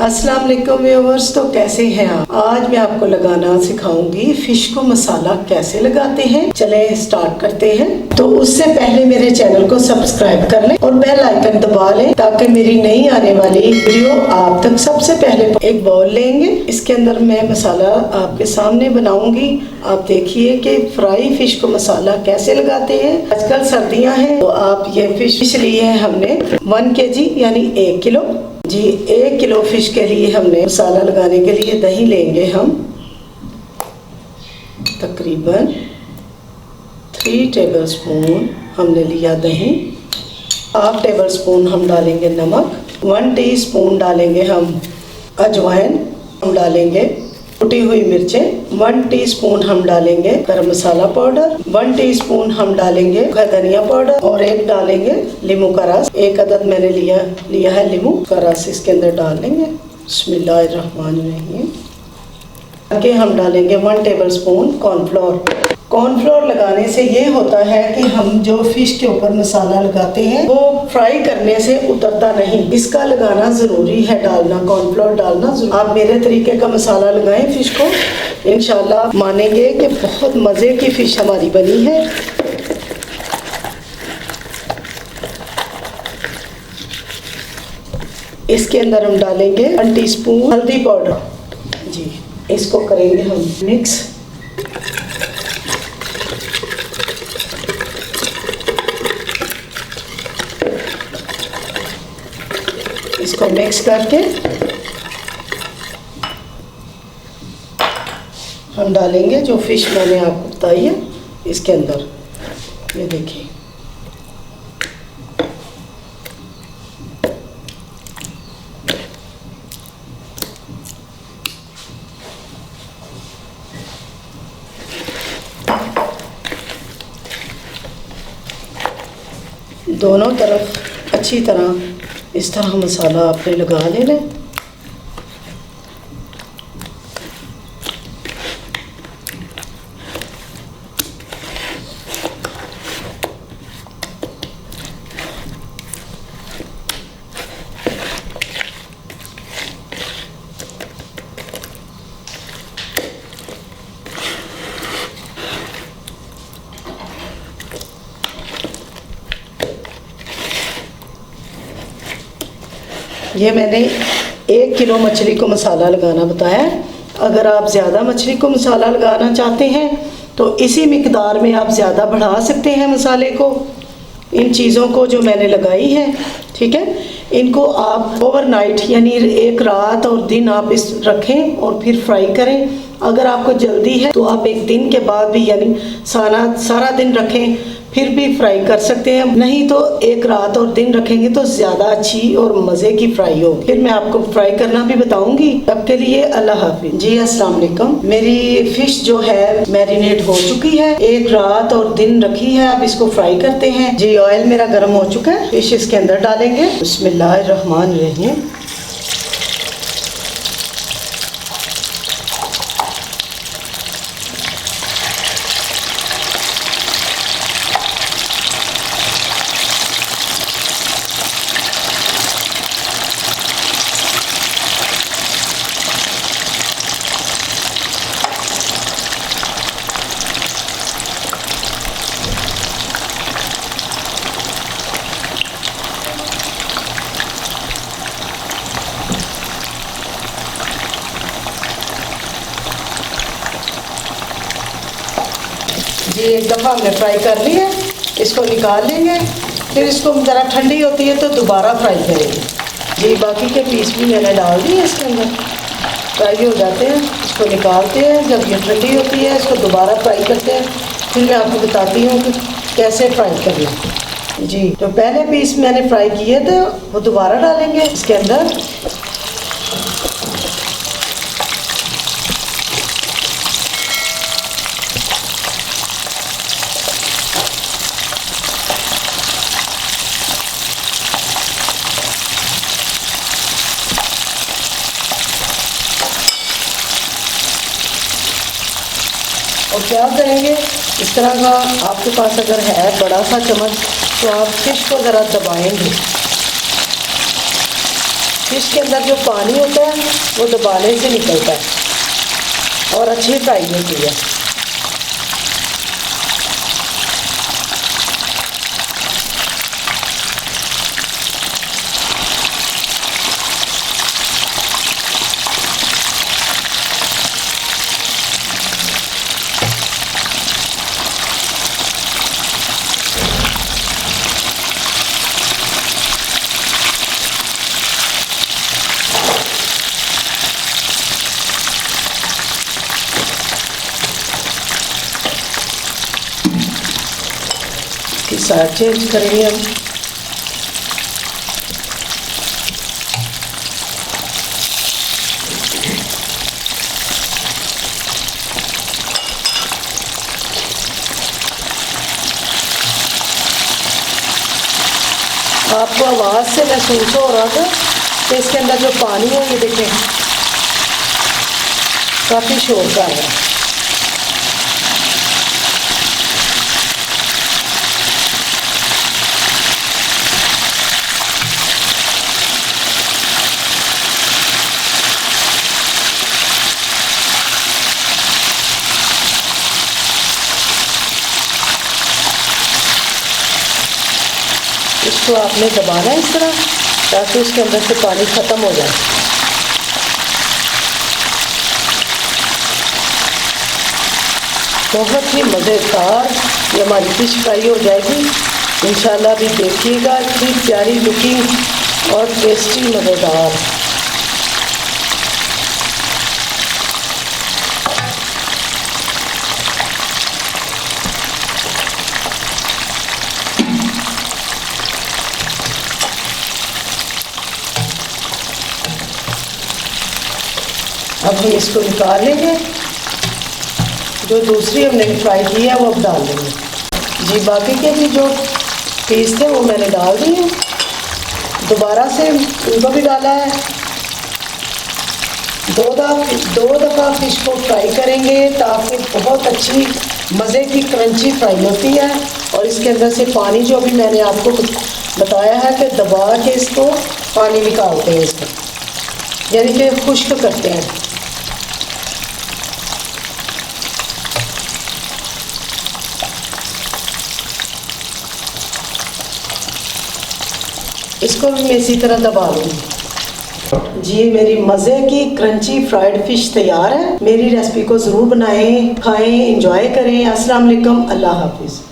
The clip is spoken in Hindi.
अस्सलाम वालेकुम व्यूअर्स। तो कैसे हैं आप? आज मैं आपको लगाना सिखाऊंगी फिश को मसाला कैसे लगाते हैं। चले स्टार्ट करते हैं। तो उससे पहले मेरे चैनल को सब्सक्राइब कर लें और बेल आइकन दबा लें ताकि मेरी नई आने वाली वीडियो आप तक सबसे पहले। एक बाउल लेंगे, इसके अंदर मैं मसाला आपके सामने बनाऊंगी। आप देखिए कि फ्राई फिश को मसाला कैसे लगाते हैं। आजकल सर्दियां हैं तो आप ये फिश लिए है हमने 1 kg यानी 1 किलो जी। 1 किलो फिश के लिए हमने मसाला लगाने के लिए दही लेंगे हम तकरीबन 3 टेबलस्पून हमने लिया दही। 1/2 टेबलस्पून हम डालेंगे नमक, 1 टीस्पून डालेंगे हम अजवाइन, हम डालेंगे कुटी हुई मिर्चें, 1 टीस्पून हम डालेंगे गरम मसाला पाउडर, 1 टीस्पून हम डालेंगे धनिया पाउडर और 1 डालेंगे नींबू का रस। 1 अदद मैंने लिया है नींबू का रस, इसके अंदर डाल लेंगे। बिस्मिल्लाहिर्रहमानिर्रहीम। आगे हम डालेंगे 1 टेबलस्पून कॉर्नफ्लोर। कॉर्नफ्लोर लगाने से ये होता है कि हम जो फिश के ऊपर मसाला लगाते हैं वो फ्राई करने से उतरता नहीं। इसका लगाना ज़रूरी है, डालना कॉर्नफ्लोर डालना ज़रूरी। आप मेरे तरीके का मसाला लगाएं फिश को, इंशाल्लाह मानेंगे कि बहुत मज़े की फ़िश हमारी बनी है। इसके अंदर हम डालेंगे 1 टीस्पून हल्दी पाउडर जी। इसको करेंगे हम मिक्स। इसको मिक्स करके हम डालेंगे जो फिश मैंने आपको बताई है इसके अंदर। ये देखिए, दोनों तरफ अच्छी तरह इस तरह मसाला आपने लगा लेना। ये मैंने 1 किलो मछली को मसाला लगाना बताया। अगर आप ज़्यादा मछली को मसाला लगाना चाहते हैं तो इसी मिकदार में आप ज़्यादा बढ़ा सकते हैं मसाले को। इन चीज़ों को जो मैंने लगाई है, ठीक है, इनको आप ओवरनाइट यानी 1 रात और दिन आप इस रखें और फिर फ्राई करें। अगर आपको जल्दी है तो आप 1 दिन के बाद भी यानी सारा दिन रखें फिर भी फ्राई कर सकते हैं। नहीं तो 1 रात और दिन रखेंगे तो ज़्यादा अच्छी और मज़े की फ्राई होगी। फिर मैं आपको फ्राई करना भी बताऊंगी। तब के लिए अल्लाह हाफिज़ जी। अस्सलाम वालेकुम। मेरी फ़िश जो है मैरिनेट हो चुकी है, 1 रात और दिन रखी है। अब इसको फ्राई करते हैं जी। ऑयल मेरा गर्म हो चुका है, फिश इसके अंदर डालेंगे। बिस्मिल्लाहिर्रहमानिर्रहीम। जी, एक दफ़ा हमने फ्राई कर ली है, इसको निकाल लेंगे। फिर इसको ज़रा ठंडी होती है तो दोबारा फ्राई करेंगे जी। बाकी के पीस भी मैंने डाल दिए इसके अंदर, फ्राई हो जाते हैं। इसको निकालते हैं, जब ये ठंडी होती है इसको दोबारा फ्राई करते हैं। फिर मैं आपको बताती हूँ कि कैसे फ्राई करना जी। तो पहले पीस मैंने फ्राई किए थे वो दोबारा डालेंगे इसके अंदर। और क्या करेंगे, इस तरह का आपके पास अगर है बड़ा सा चम्मच तो आप फिश को ज़रा दबाएंगे फिश के अंदर जो पानी होता है वो दबाने से निकलता है और अच्छी फ्राई होती है। साइड चेंज करेंगे हम। आपको आवाज़ से महसूस हो रहा था कि इसके अंदर जो पानी है ये देखें काफ़ी शोर कर रहा है। इसको आपने दबाना है इस तरह ताकि उसके अंदर से पानी ख़त्म हो जाए। बहुत ही मज़ेदार ये हमारी फिश फ्राई हो जाएगी इंशाल्लाह। भी देखिएगा इतनी प्यारी लुकिंग और टेस्टी मज़ेदार। अब हम इसको निकाल लेंगे। जो दूसरी हमने फ्राई की है वो अब डाल देंगे जी। बाकी के भी जो पीस थे वो मैंने डाल दिए, दोबारा से उनको भी डाला है। दो दफ़ा फिश को फ्राई करेंगे ताकि बहुत अच्छी मज़े की क्रंची फ्राई होती है। और इसके अंदर से पानी जो भी मैंने आपको बताया है कि दबा के इसको पानी निकालते हैं इसको, यानी कि खुश्क करते हैं। इसको भी मैं इसी तरह दबा लूँगी जी। मेरी मज़े की क्रंची फ्राइड फ़िश तैयार है। मेरी रेसिपी को ज़रूर बनाएं, खाएं, एंजॉय करें। अस्सलाम वालेकुम, अल्लाह हाफिज़।